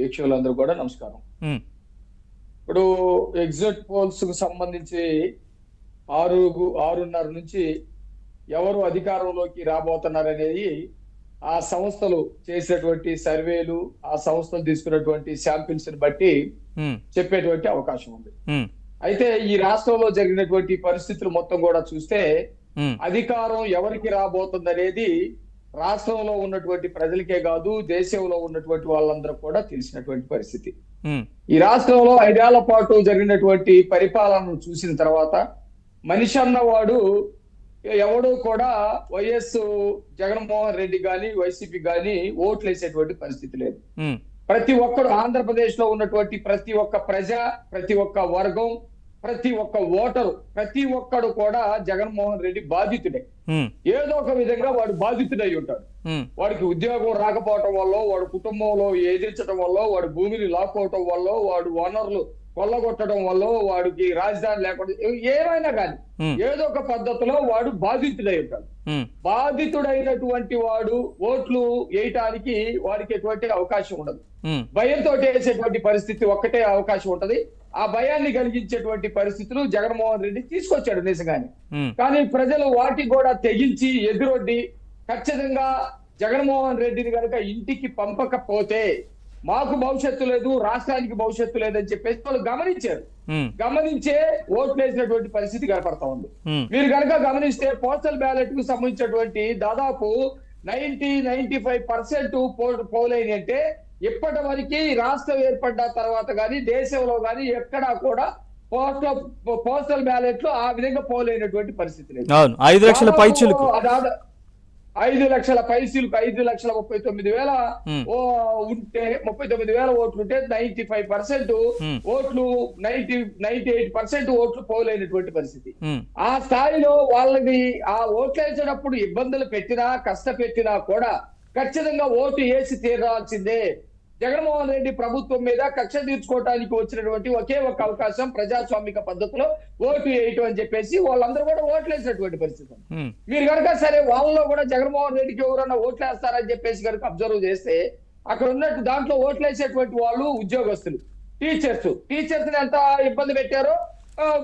వీక్షకులందరూ కూడా నమస్కారం. హ్మ్. ఇప్పుడు ఎగ్జిట్ పోల్స్ కు సంబంధించి 6:30 నుంచి ఎవరు అధికారంలోకి రాబోతున్నారనేది ఆ సంస్థలు చేసేటువంటి సర్వేలు, ఆ సంస్థలు తీసుకున్నటువంటి శాంపిల్స్ ని బట్టి హ్మ్. చెప్పేటువంటి అవకాశం ఉంది. హ్మ్. అయితే ఈ రాష్ట్రంలో జరిగినటువంటి పరిస్థితులు మొత్తం కూడా చూస్తే హ్మ్. అధికారం ఎవరికి రాబోతుందనేది రాష్ట్రంలో ఉన్నటువంటి ప్రజలకే కాదు, దేశంలో ఉన్నటువంటి వాళ్ళందరూ కూడా తెలిసినటువంటి పరిస్థితి. హ్మ్. ఈ రాష్ట్రంలో 5 ఏళ్ల పాటు జరిగినటువంటి పరిపాలనను చూసిన తర్వాత మనిషి అన్నవాడు ఎవడు కూడా వైఎస్ జగన్మోహన్ రెడ్డి గాని వైసీపీ గాని ఓట్లు వేసేటువంటి పరిస్థితి లేదు. హ్మ్. ప్రతి ఒక్కడు ఆంధ్రప్రదేశ్ లో ఉన్నటువంటి ప్రతి ఒక్క ప్రజ, ప్రతి ఒక్క వర్గం, ప్రతి ఒక్క ఓటరు, ప్రతి ఒక్కడు కూడా జగన్మోహన్ రెడ్డి బాధితుడే. హ్మ్. ఏదో ఒక విధంగా వాడు బాధితుడై ఉంటాడు. హ్మ్. వాడికి ఉద్యోగం రాకపోవటం వల్ల, వాడు కుటుంబంలో ఎదిరించడం వల్ల, వాడు భూమిని లాక్కోవటం వల్ల, వాడు వనరులు కొల్లగొట్టడం వల్ల, వాడికి రాజధాని లేకుండా ఏమైనా కానీ హ్మ్. ఏదో ఒక పద్ధతిలో వాడు బాధితుడై ఉంటాడు. హ్మ్. బాధితుడైనటువంటి వాడు ఓట్లు వేయటానికి వాడికి ఎటువంటి అవకాశం ఉండదు. హ్మ్. భయంతో వేసేటువంటి పరిస్థితి ఒక్కటే అవకాశం ఉంటది. ఆ భయాన్ని కలిగించేటువంటి పరిస్థితులు జగన్మోహన్ రెడ్డి తీసుకొచ్చాడు నిజంగానే. హ్మ్. కానీ ప్రజలు వాటికి కూడా తెగించి ఎదురొడ్డి ఖచ్చితంగా జగన్మోహన్ రెడ్డిని కనుక ఇంటికి పంపకపోతే మాకు భవిష్యత్తు లేదు, రాష్ట్రానికి భవిష్యత్తు లేదని చెప్పేసి వాళ్ళు గమనించారు. హ్మ్. గమనించే ఓట్లు వేసినటువంటి పరిస్థితి కనపడతా ఉంది. హ్మ్. మీరు కనుక గమనిస్తే పోస్టల్ బ్యాలెట్ కు సంబంధించినటువంటి దాదాపు 95% పోలైన అంటే ఇప్పటి వరకు రాష్ట్రం ఏర్పడ్డ తర్వాత గానీ దేశంలో గానీ ఎక్కడా కూడా పోస్టల్ బ్యాలెట్ లో ఆ విధంగా పోలైనటువంటి పరిస్థితి లేదు. అవును, 5 లక్షల పైచిలుకు. 5 లక్షల పైసీలకు 5,39,000 హ్మ్. ఉంటే 39,000 ఓట్లు ఉంటే 95% హ్మ్. ఓట్లు 98% ఓట్లు పోలైనటువంటి పరిస్థితి. హ్మ్. ఆ స్థాయిలో వాళ్ళని ఆ ఓట్లు వేసేటప్పుడు ఇబ్బందులు పెట్టినా కష్టపెట్టినా కూడా ఖచ్చితంగా ఓటు వేసి తీరాల్సిందే. జగన్మోహన్ రెడ్డి ప్రభుత్వం మీద కక్ష తీర్చుకోవడానికి వచ్చినటువంటి ఒకే ఒక అవకాశం ప్రజాస్వామిక పద్ధతిలో ఓటు వేయటం అని చెప్పేసి వాళ్ళందరూ కూడా ఓట్లు వేసినటువంటి పరిస్థితి. హ్మ్. మీరు కనుక సరే వాళ్ళలో కూడా జగన్మోహన్ రెడ్డికి ఎవరన్నా ఓట్లు వేస్తారని చెప్పేసి కనుక అబ్జర్వ్ చేస్తే అక్కడ ఉన్నట్టు దాంట్లో ఓట్లు వేసేటువంటి వాళ్ళు ఉద్యోగస్తులు, టీచర్స్ ఎంత ఇబ్బంది పెట్టారో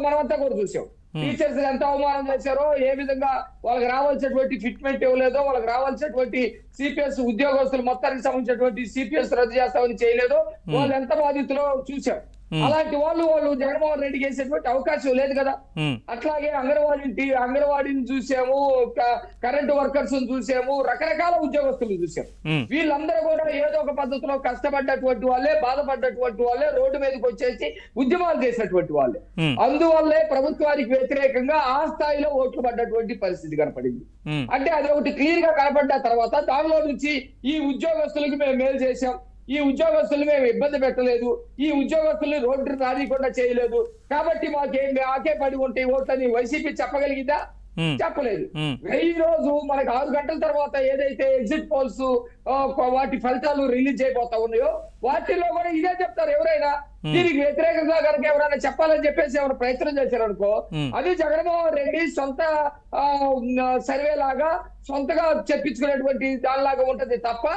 మనమంతా కూడా చూసాం. టీచర్స్ ఎంత అవమానం చేశారో, ఏ విధంగా వాళ్ళకి రావాల్సినటువంటి ఫిట్మెంట్ ఇవ్వలేదో, వాళ్ళకి రావాల్సినటువంటి సిపిఎస్ ఉద్యోగస్తులు మొత్తానికి సంబంధించినటువంటి సిపిఎస్ రద్దు చేస్తామని చేయలేదో, వాళ్ళు ఎంత బాధితులో చూసాం. అలాంటి వాళ్ళు జగన్మోహన్ రెడ్డికి వేసేటువంటి అవకాశం లేదు కదా. అట్లాగే అంగన్వాడీని చూసాము, కరెంట్ వర్కర్స్ చూసాము, రకరకాల ఉద్యోగస్తులు చూసాం. వీళ్ళందరూ కూడా ఏదో ఒక పద్ధతిలో కష్టపడ్డటువంటి వాళ్ళే, బాధపడ్డటువంటి వాళ్ళే, రోడ్డు మీదకి వచ్చేసి ఉద్యమాలు చేసినటువంటి వాళ్ళే. అందువల్లే ప్రభుత్వానికి వ్యతిరేకంగా ఆ స్థాయిలో ఓట్లు పడ్డటువంటి పరిస్థితి కనపడింది. అంటే అది ఒకటి క్లియర్ గా కనపడ్డ తర్వాత దానిలో నుంచి ఈ ఉద్యోగస్తులకి మేము మేలు చేశాం, ఈ ఉద్యోగస్తులు మేము ఇబ్బంది పెట్టలేదు, ఈ ఉద్యోగస్తుల్ని రోడ్డు రానికుండా చేయలేదు, కాబట్టి మాకే పడి ఉంటాయి ఓట్లని వైసీపీ చెప్పగలిగిందా? చెప్పలేదు. ఈ రోజు మనకు 6 గంటల తర్వాత ఏదైతే ఎగ్జిట్ పోల్స్ వాటి ఫలితాలు రిలీజ్ అయిపోతా ఉన్నాయో వాటిల్లో కూడా ఇదే చెప్తారు. ఎవరైనా దీనికి వ్యతిరేకంగా కనుక ఎవరైనా చెప్పాలని చెప్పేసి ఎవరైనా ప్రయత్నం చేశారనుకో, అది జగన్మోహన్ రెడ్డి సొంత సర్వే లాగా సొంతగా చెప్పించుకునేటువంటి దానిలాగా ఉంటది తప్ప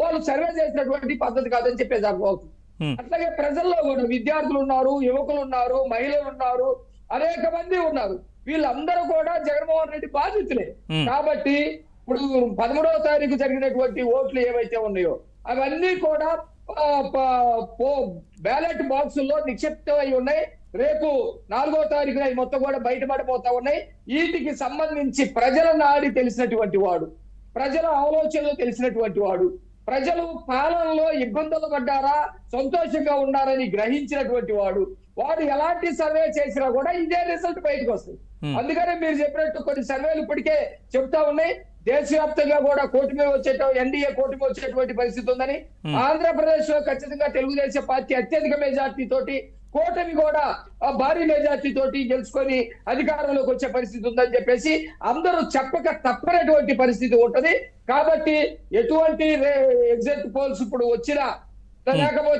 వాళ్ళు సర్వే చేసినటువంటి పద్ధతి కాదని చెప్పేసి అర్థమవుతుంది. అట్లాగే ప్రజల్లో కూడా విద్యార్థులు ఉన్నారు, యువకులు ఉన్నారు, మహిళలు ఉన్నారు, అనేక మంది ఉన్నారు. వీళ్ళందరూ కూడా జగన్మోహన్ రెడ్డి బాధితులే. కాబట్టి ఇప్పుడు 13వ తారీఖు జరిగినటువంటి ఓట్లు ఏవైతే ఉన్నాయో అవన్నీ కూడా బ్యాలెట్ బాక్సుల్లో నిక్షిప్తమై ఉన్నాయి. రేపు 4వ తారీఖున మొత్తం కూడా బయటపడిపోతా ఉన్నాయి. వీటికి సంబంధించి ప్రజల నాడి తెలిసినటువంటి వాడు, ప్రజల ఆలోచనలు తెలిసినటువంటి వాడు, ప్రజలు పాలనలో ఇబ్బందులు పడ్డారా, సంతోషంగా ఉన్నారని గ్రహించినటువంటి వాడు ఎలాంటి సర్వే చేసినా కూడా ఇదే రిజల్ట్ బయటకు వస్తుంది. అందుకనే మీరు చెప్పినట్టు కొన్ని సర్వేలు ఇప్పటికే చెప్తా ఉన్నాయి. దేశవ్యాప్తంగా కూడా ఎన్డీఏ కూటమి వచ్చేటువంటి పరిస్థితి ఉందని, ఆంధ్రప్రదేశ్ లో ఖచ్చితంగా తెలుగుదేశం పార్టీ అత్యధిక మెజార్టీ తోటి, కూటమి కూడా భారీ మెజార్టీ తోటి గెలుచుకొని అధికారంలోకి వచ్చే పరిస్థితి ఉందని చెప్పేసి అందరూ చెప్పక తప్పనటువంటి పరిస్థితి ఉంటది. కాబట్టి ఎటువంటి ఎగ్జిట్ పోల్స్ ఇప్పుడు వచ్చినా లేకపోతే